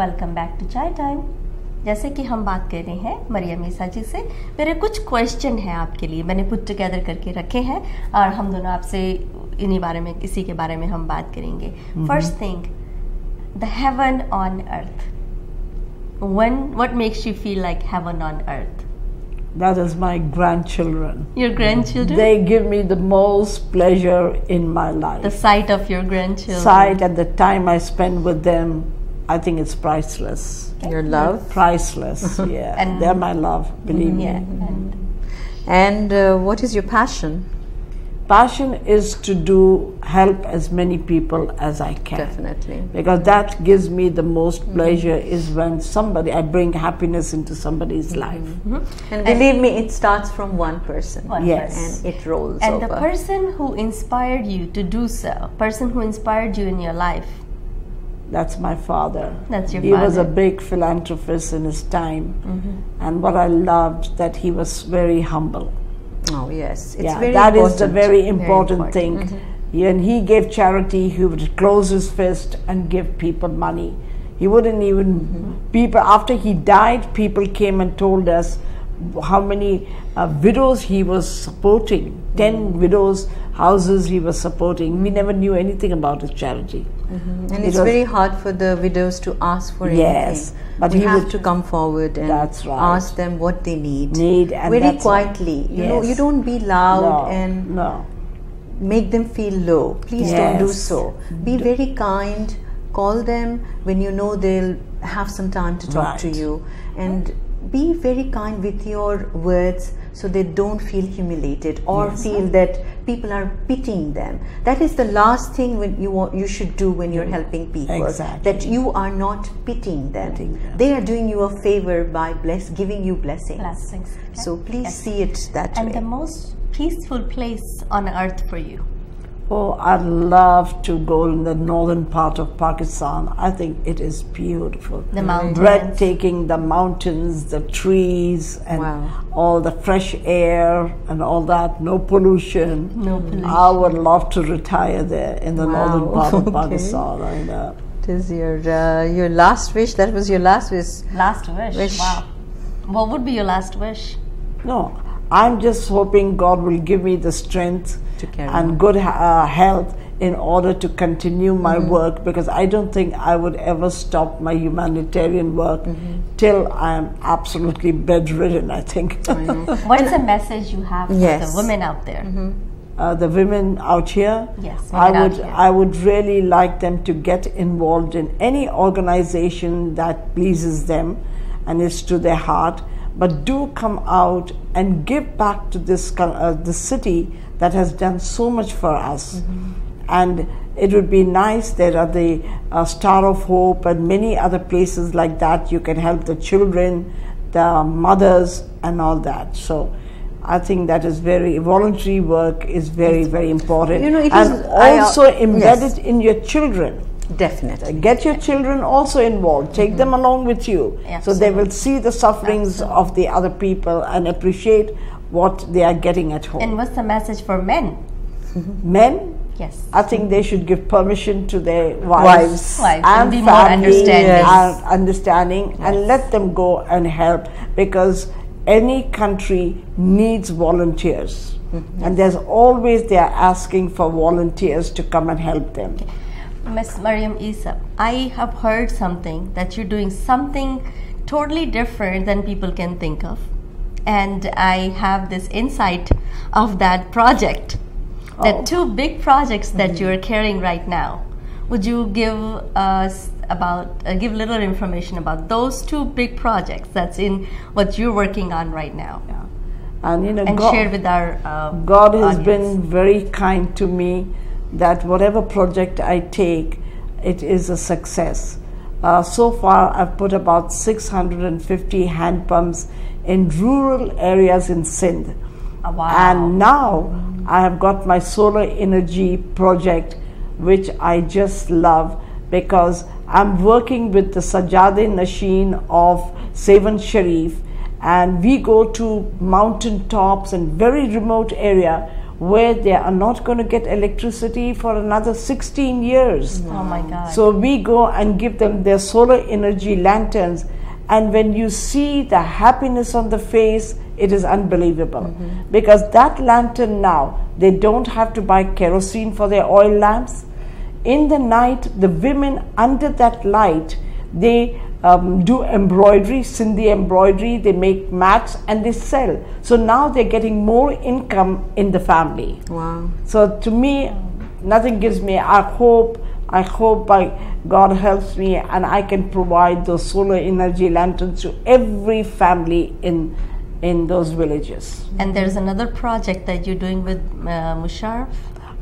Welcome back to चाय time. जैसे कि हम बात कर रहे हैं मरियम ईसा जी से, मेरे कुछ क्वेश्चन हैं आपके लिए, मैंने पुट टुगेदर करके रखे हैं और हम दोनों आपसे इन्हीं बारे में, इसी के बारे में हम बात करेंगे। First thing, the heaven on earth, what makes you feel like heaven on earth? That is my grandchildren. Your grandchildren? They give me the most pleasure in my life. The sight of your grandchildren. Sight and the time I spend with them, I think it's priceless. Your love? Priceless, yeah. And they're my love, believe me. Yeah. And what is your passion? Passion is to help as many people as I can. Definitely. Because that gives me the most pleasure is when I bring happiness into somebody's life. And believe me, it starts from one person. Yes. And it rolls and over. And the person who inspired you to do so, person who inspired you in your life? That's my father. That's your father. He was a big philanthropist in his time. And what I loved, that he was very humble. Oh yes, it's yeah, very that important. is the very important thing. When he gave charity, he would close his fist and give people money. He wouldn't even people. After he died, people came and told us how many widows he was supporting. 10 widows' houses he was supporting. We never knew anything about his charity. And it's very hard for the widows to ask for anything. But we have to come forward and ask them what they need. And very quietly. You know, you don't be loud and make them feel low. Please don't do so. Be very kind. Call them when you know they'll have some time to talk to you. And be very kind with your words so they don't feel humiliated or feel that people are pitying them. That is the last thing when you should do when you're helping people. That you are not pitying them. They are doing you a favor by giving you blessings. So please see it that way. And the most peaceful place on earth for you? Oh, I'd love to go in the northern part of Pakistan. I think it is beautiful. The mountains. Breathtaking, the mountains, the trees, and all the fresh air and all that. No pollution. No pollution. I would love to retire there in the northern part of Pakistan. I know. It is your last wish. That was your last wish. Last wish. Wow. What would be your last wish? No, I'm just hoping God will give me the strength and good health in order to continue my work, because I don't think I would ever stop my humanitarian work till I am absolutely bedridden, I think. What's the message you have for the women out there? The women out here? Yes, I would really like them to get involved in any organization that pleases them and is to their heart. But do come out and give back to this the city that has done so much for us. And it would be nice. There are the Star of Hope and many other places like that. You can help the children, the mothers, and all that. So I think that is voluntary work is very, very important. You know, and also embedded in your children. Definitely. Get your children also involved. Take them along with you. So they will see the sufferings of the other people and appreciate what they are getting at home. And what's the message for men? Men? Yes. I think they should give permission to their wives and be more understanding and let them go and help, because any country needs volunteers. And they are asking for volunteers to come and help them. Miss Mariam Isa, I have heard something that you're doing something totally different than people can think of, and I have this insight of that project, that 2 big projects that you are carrying right now. Would you give us give little information about those 2 big projects that's in what you're working on right now? And share with our God has audience. been very kind to me, that whatever project I take, it is a success. So far, I've put about 650 hand pumps in rural areas in Sindh. Wow. And now I have got my solar energy project, which I just love, because I'm working with the Sajade Nashin of Sevan Sharif, and we go to mountain tops and very remote area where they are not going to get electricity for another 16 years. Oh my God. So we go and give them their solar energy lanterns, and when you see the happiness on the face, it is unbelievable. Because that lantern now, they don't have to buy kerosene for their oil lamps. In the night, the women under that light, they do embroidery, Sindhi embroidery, they make mats and they sell. So now they're getting more income in the family. Wow. So to me, nothing gives me, I hope by God helps me and I can provide those solar energy lanterns to every family in those villages. And there's another project that you're doing with Musharraf.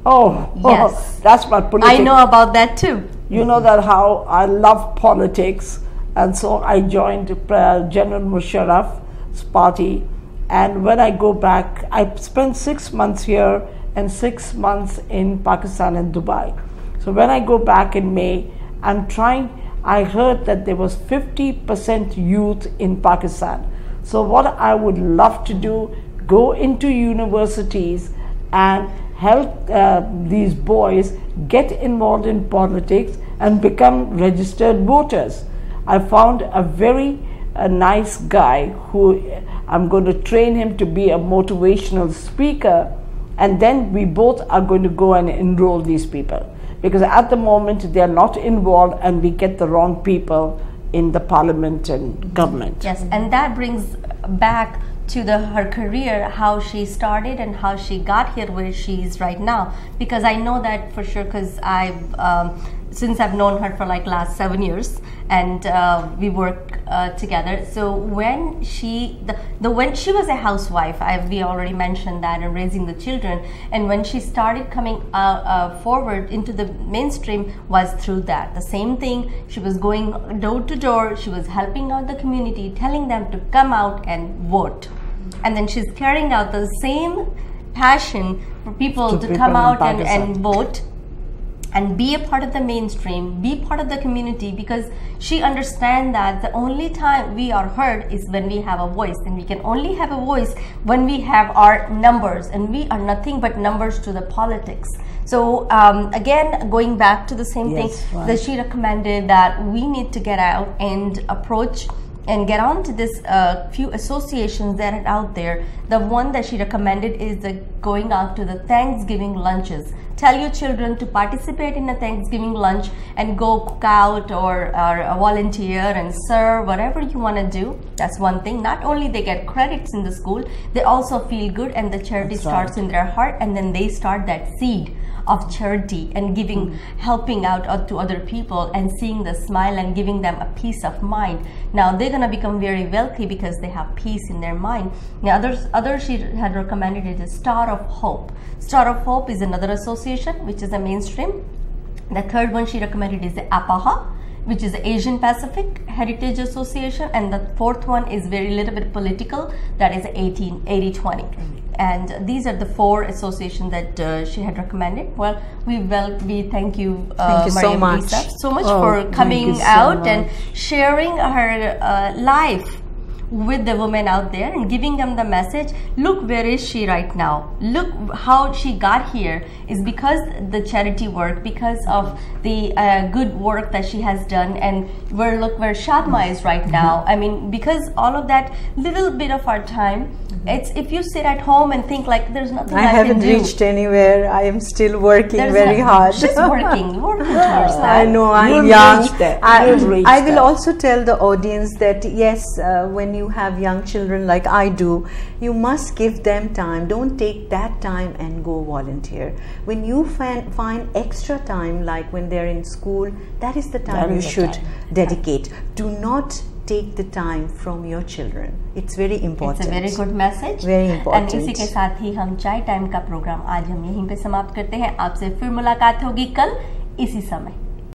Oh, yes. That's my politics. I know about that too. You know that how I love politics, and so I joined General Musharraf's party. And when I go back, I spent 6 months here and 6 months in Pakistan and Dubai. So when I go back in May, I heard that there was 50% youth in Pakistan. So what I would love to do, go into universities and help these boys get involved in politics and become registered voters. I found a very nice guy who I'm going to train him to be a motivational speaker, and then we both are going to go and enroll these people, because at the moment they are not involved and we get the wrong people in the parliament and government. Yes, and that brings back to her career, how she started and how she got here where she is right now. Because I know that for sure, because since I've known her for like last 7 years, and we work together. So when she was a housewife, we already mentioned that, and raising the children, and when she started coming forward into the mainstream was through that. The same thing, she was going door to door, she was helping out the community, telling them to come out and vote. And then she's carrying out the same passion for people to come out and vote and be a part of the mainstream, be part of the community, because she understands that the only time we are heard is when we have a voice, and we can only have a voice when we have our numbers, and we are nothing but numbers to the politics. So again, going back to the same thing, that she recommended that we need to get out and approach and get on to this few associations that are out there. The one that she recommended is going out to the Thanksgiving lunches. Tell your children to participate in a Thanksgiving lunch and go cook out or volunteer and serve, whatever you want to do. That's one thing. Not only they get credits in the school, they also feel good, and the charity starts in their heart, and then they start that seed of charity and giving, helping out to other people and seeing the smile and giving them a peace of mind. Now they're going to become very wealthy because they have peace in their mind. Now others she had recommended is the Star of Hope. Star of Hope is another association which is a mainstream. The third one she recommended is the APAHA, which is the Asian Pacific Heritage Association, and the fourth one is very little bit political, that is 80-20. And these are the four associations that she had recommended. Well, we thank you, so much. So much for coming out and sharing her life with the women out there and giving them the message. Look, where is she right now? Look how she got here is because the charity work, because of the good work that she has done, and look where Shadma is right now. I mean, because all of that little bit of our time, it's, if you sit at home and think like there's nothing I haven't can do. reached anywhere. I am still working very hard. She's working towards that. I know, I'm young. I will also tell the audience that yes, when you have young children like I do, you must give them time. Don't take that time and go volunteer. When you find extra time, like when they're in school, that is the time you should dedicate. Do not take the time from your children. It's very important. It's a very good message. Very important. And इसी के साथ ही हम चाय time का programme आज हम यहीं पे समाप्त करते हैं। आपसे फिर मुलाकात होगी कल इसी समय।